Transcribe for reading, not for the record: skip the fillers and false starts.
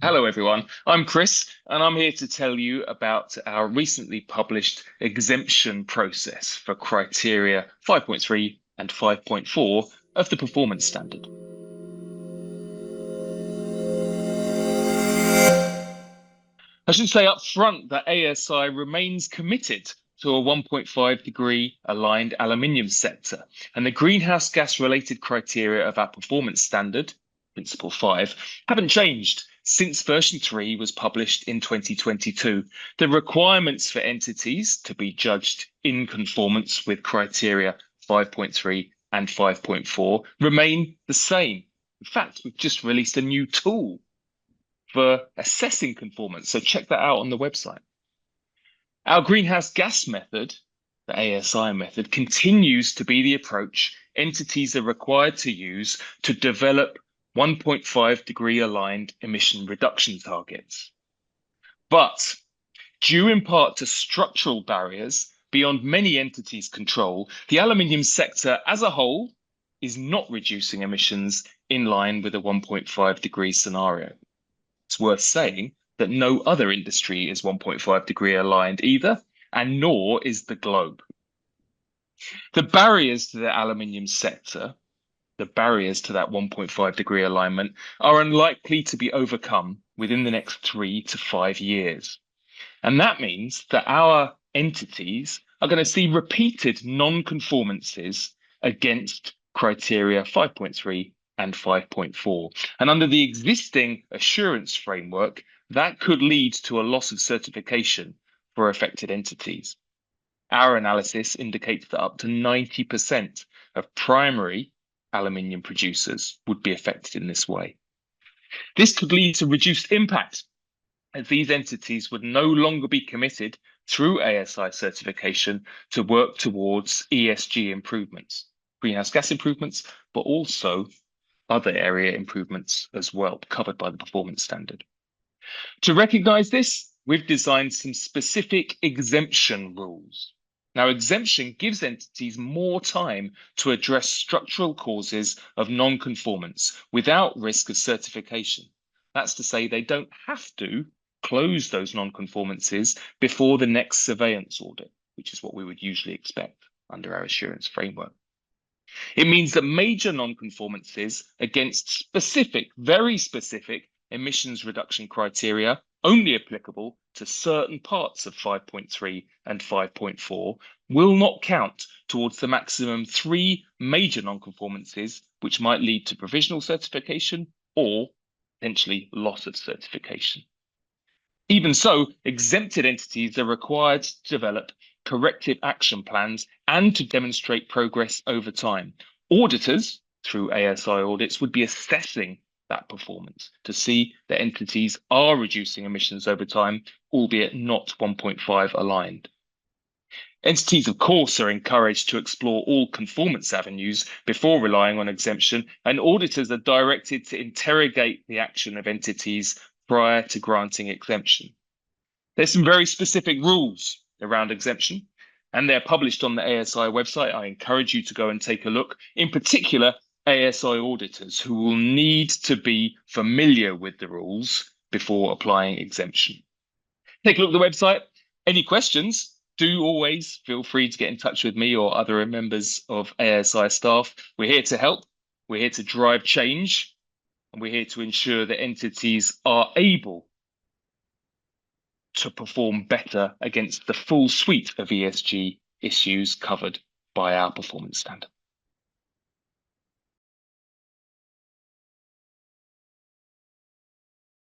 Hello, everyone. I'm Chris, and I'm here to tell you about our recently published exemption process for criteria 5.3 and 5.4 of the Performance Standard. I should say up front that ASI remains committed to a 1.5 degree aligned aluminium sector, and the greenhouse gas related criteria of our Performance Standard, Principle 5, haven't changed since version 3 was published in 2022. The requirements for entities to be judged in conformance with criteria 5.3 and 5.4 remain the same. In fact, we've just released a new tool for assessing conformance, so check that out on the website. Our greenhouse gas method, the ASI method, continues to be the approach entities are required to use to develop 1.5 degree aligned emission reduction targets. But due in part to structural barriers beyond many entities' control, the aluminium sector as a whole is not reducing emissions in line with a 1.5 degree scenario. It's worth saying that no other industry is 1.5 degree aligned either, and nor is the globe. The barriers to the aluminium sector, the barriers to that 1.5 degree alignment, are unlikely to be overcome within the next 3 to 5 years. And that means that our entities are going to see repeated non-conformances against criteria 5.3 and 5.4. And under the existing assurance framework, that could lead to a loss of certification for affected entities. Our analysis indicates that up to 90% of primary aluminium producers would be affected in this way. This could lead to reduced impact, as these entities would no longer be committed through ASI certification to work towards ESG improvements, greenhouse gas improvements, but also other area improvements as well, covered by the Performance Standard. To recognize this, we've designed some specific exemption rules. Now, exemption gives entities more time to address structural causes of non-conformance without risk of certification. That's to say they don't have to close those non-conformances before the next surveillance audit, which is what we would usually expect under our assurance framework. It means that major non-conformances against specific, very specific emissions reduction criteria only applicable to certain parts of 5.3 and 5.4 will not count towards the maximum 3 major non-conformances, which might lead to provisional certification or potentially loss of certification. Even so, exempted entities are required to develop corrective action plans and to demonstrate progress over time. Auditors, through ASI audits, would be assessing that performance to see that entities are reducing emissions over time, albeit not 1.5 aligned. Entities, of course, are encouraged to explore all conformance avenues before relying on exemption, and auditors are directed to interrogate the action of entities prior to granting exemption. There's some very specific rules around exemption, and they're published on the ASI website. I encourage you to go and take a look. In particular, ASI auditors who will need to be familiar with the rules before applying exemption. Take a look at the website. Any questions? Do always feel free to get in touch with me or other members of ASI staff. We're here to help. We're here to drive change. And we're here to ensure that entities are able to perform better against the full suite of ESG issues covered by our Performance Standard.